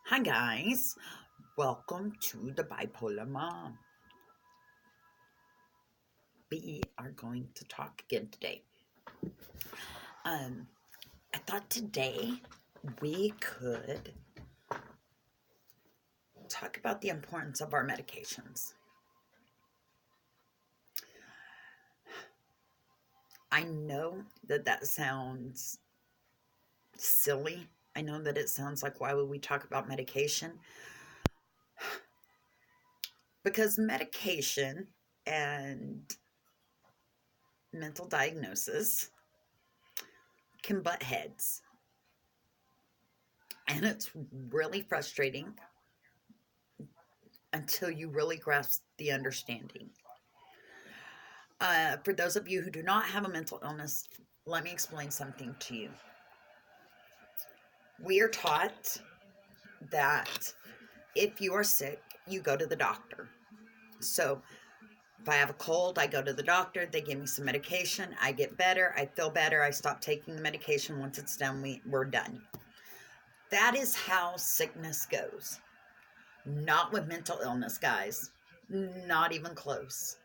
Hi guys, welcome to the Bipolar Mom. We are going to talk again today. Um, I thought today we could talk about the importance of our medications. I know that sounds silly. I know that it sounds like, why would we talk about medication? Because medication and mental diagnosis can butt heads. And it's really frustrating until you really grasp the understanding. For those of you who do not have a mental illness, let me explain something to you. We are taught that if you are sick, you go to the doctor. So if I have a cold, I go to the doctor, they give me some medication, I get better, I feel better, I stop taking the medication. Once it's done, we're done. That is how sickness goes. Not with mental illness, guys. Not even close.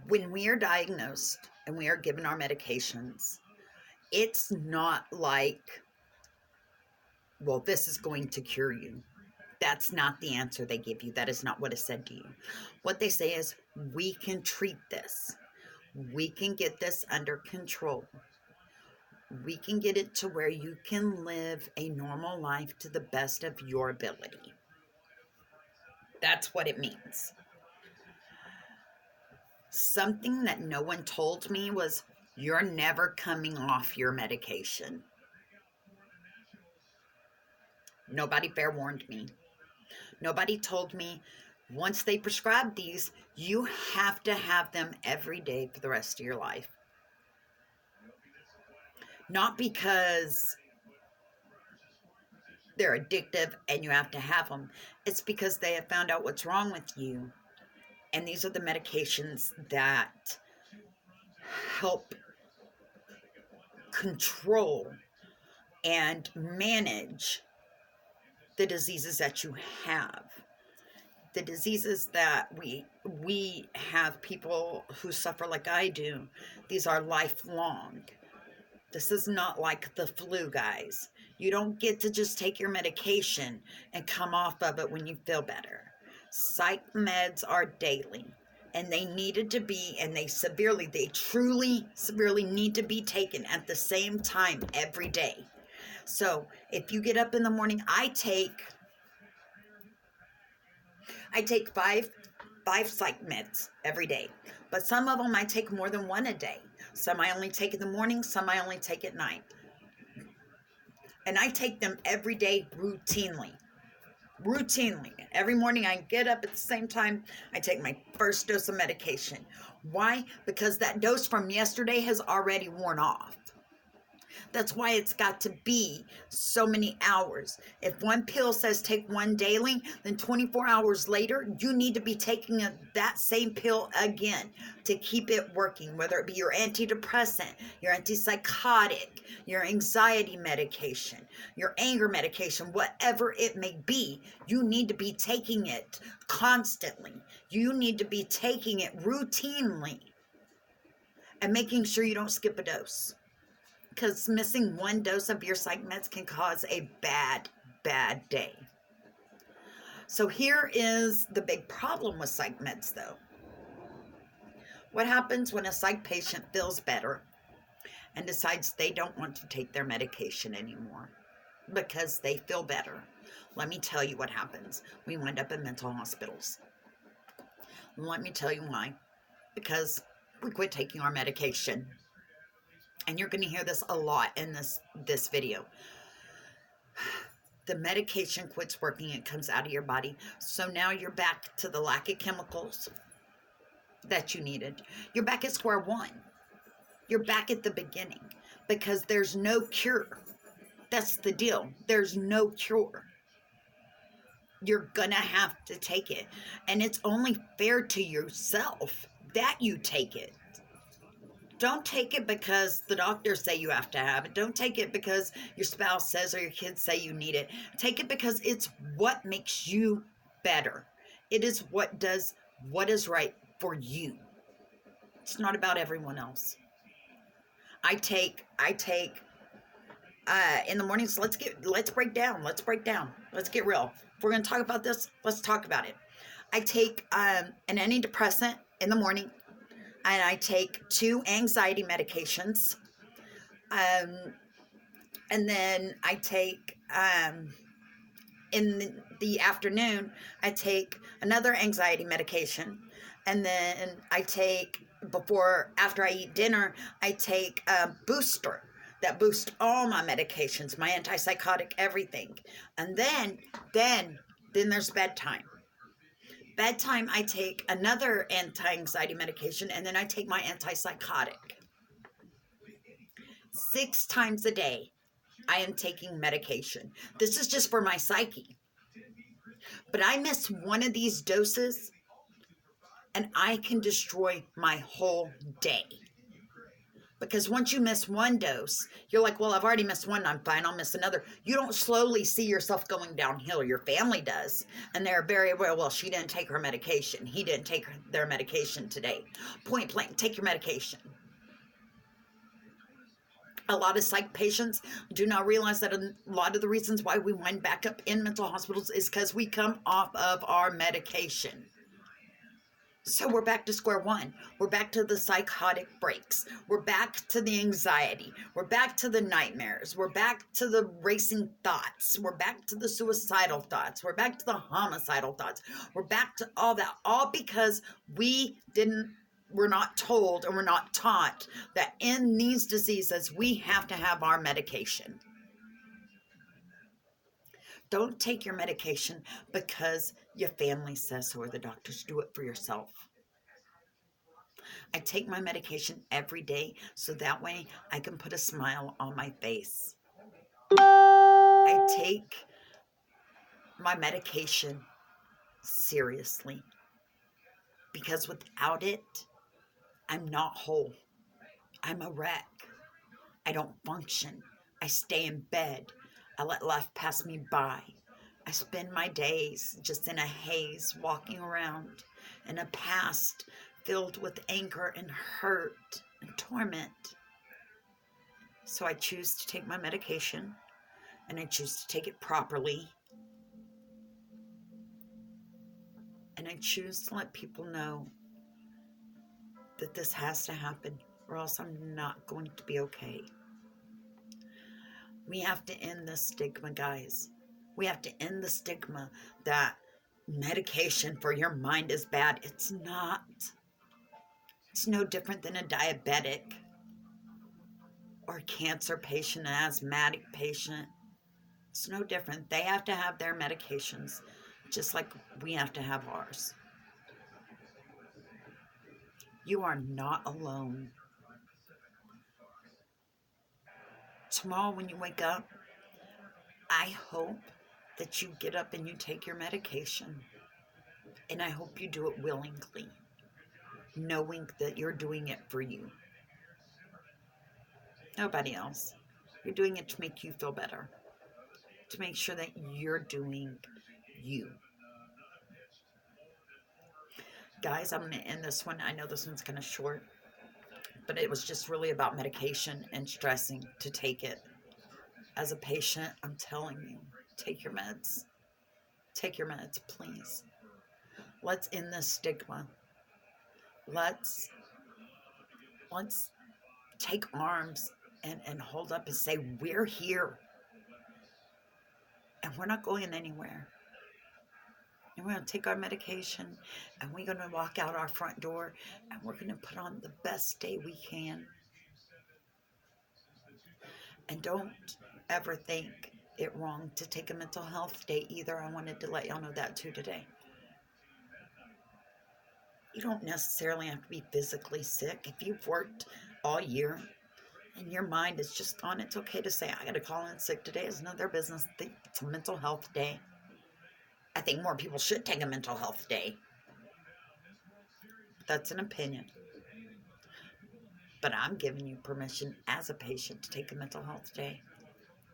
When we are diagnosed and we are given our medications, it's not like, well, this is going to cure you. That's not the answer they give you. That is not what is said to you. What they say is, we can treat this. We can get this under control. We can get it to where you can live a normal life to the best of your ability. That's what it means. Something that no one told me was, you're never coming off your medication. Nobody fair warned me. Nobody told me, once they prescribe these, you have to have them every day for the rest of your life. Not because they're addictive and you have to have them. It's because they have found out what's wrong with you. And these are the medications that help control and manage the diseases that you have. The diseases that we have, people who suffer like I do, these are lifelong. This is not like the flu, guys. You don't get to just take your medication and come off of it when you feel better. Psych meds are daily, and they needed to be, and they truly severely need to be taken at the same time every day. So if you get up in the morning, I take five psych meds every day, but some of them I take more than one a day. Some I only take in the morning, some I only take at night. And I take them every day routinely. Every morning I get up at the same time, I take my first dose of medication. Why? Because that dose from yesterday has already worn off. That's why it's got to be so many hours. If one pill says take one daily, then 24 hours later, you need to be taking that same pill again to keep it working, whether it be your antidepressant, your antipsychotic, your anxiety medication, your anger medication, whatever it may be. You need to be taking it constantly. You need to be taking it routinely and making sure you don't skip a dose. Because missing one dose of your psych meds can cause a bad day. So here is the big problem with psych meds, though. What happens when a psych patient feels better and decides they don't want to take their medication anymore because they feel better? Let me tell you what happens. We wind up in mental hospitals. Let me tell you why. Because we quit taking our medication. And you're going to hear this a lot in this video. The medication quits working, it comes out of your body. So now you're back to the lack of chemicals that you needed. You're back at square one. You're back at the beginning because there's no cure. That's the deal. There's no cure. You're gonna have to take it. And it's only fair to yourself that you take it. Don't take it because the doctors say you have to have it. Don't take it because your spouse says or your kids say you need it. Take it because it's what makes you better. It is what does what is right for you. It's not about everyone else. I take in the mornings, let's break down. Let's get real. If we're going to talk about this, let's talk about it. I take an antidepressant in the morning, and I take 2 anxiety medications. And then I take, in the afternoon, I take another anxiety medication. And then I take, after I eat dinner, I take a booster that boosts all my medications, my antipsychotic, everything. And then there's bedtime. Bedtime, I take another anti-anxiety medication, and then I take my antipsychotic. 6 times a day, I am taking medication. This is just for my psyche. But I miss one of these doses, and I can destroy my whole day. Because once you miss one dose, you're like, well, I've already missed one. I'm fine. I'll miss another. You don't slowly see yourself going downhill. Your family does. And they're very well, she didn't take her medication. He didn't take their medication today. Point blank, take your medication. A lot of psych patients do not realize that a lot of the reasons why we wind back up in mental hospitals is because we come off of our medication. So we're back to square one. We're back to the psychotic breaks. We're back to the anxiety. We're back to the nightmares. We're back to the racing thoughts. We're back to the suicidal thoughts. We're back to the homicidal thoughts. We're back to all that, all because we're not told and we're not taught that in these diseases, we have to have our medication. Don't take your medication because your family says so or the doctors. Do it for yourself. I take my medication every day so that way I can put a smile on my face. I take my medication seriously because without it, I'm not whole. I'm a wreck. I don't function. I stay in bed. I let life pass me by. I spend my days just in a haze, walking around in a past filled with anger and hurt and torment. So I choose to take my medication, and I choose to take it properly. And I choose to let people know that this has to happen, or else I'm not going to be okay. We have to end the stigma, guys. We have to end the stigma that medication for your mind is bad. It's not. It's no different than a diabetic or a cancer patient, an asthmatic patient. It's no different. They have to have their medications just like we have to have ours. You are not alone. Tomorrow when you wake up, I hope that you get up and you take your medication. And I hope you do it willingly, knowing that you're doing it for you. Nobody else. You're doing it to make you feel better, to make sure that you're doing you. Guys, I'm going to end this one. I know this one's kind of short, but it was just really about medication and stressing to take it. As a patient, I'm telling you, take your meds. Take your meds, please. Let's end this stigma. Let's take arms and hold up and say, we're here. And we're not going anywhere. And we're going to take our medication and we're going to walk out our front door and we're going to put on the best day we can. And don't ever think it wrong to take a mental health day either. I wanted to let y'all know that too today. You don't necessarily have to be physically sick. If you've worked all year and your mind is just on, it's okay to say, I got to call in sick today. It's none of their business. It's a mental health day. I think more people should take a mental health day. That's an opinion. But I'm giving you permission as a patient to take a mental health day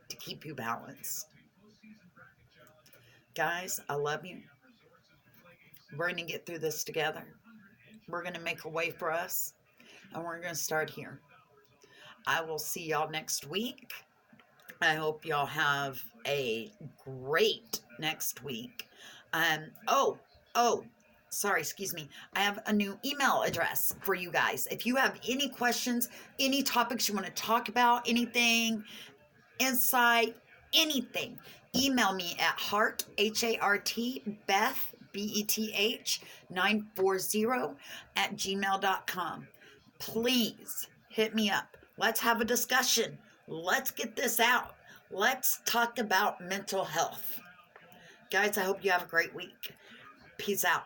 to keep you balanced. Guys, I love you. We're going to get through this together. We're going to make a way for us, and we're going to start here. I will see y'all next week. I hope y'all have a great next week. Sorry, excuse me. I have a new email address for you guys. If you have any questions, any topics you want to talk about, anything, insight, anything, email me at heart, H-A-R-T, Beth, B-E-T-H, 940 at gmail.com. Please hit me up. Let's have a discussion. Let's get this out. Let's talk about mental health. Guys, I hope you have a great week. Peace out.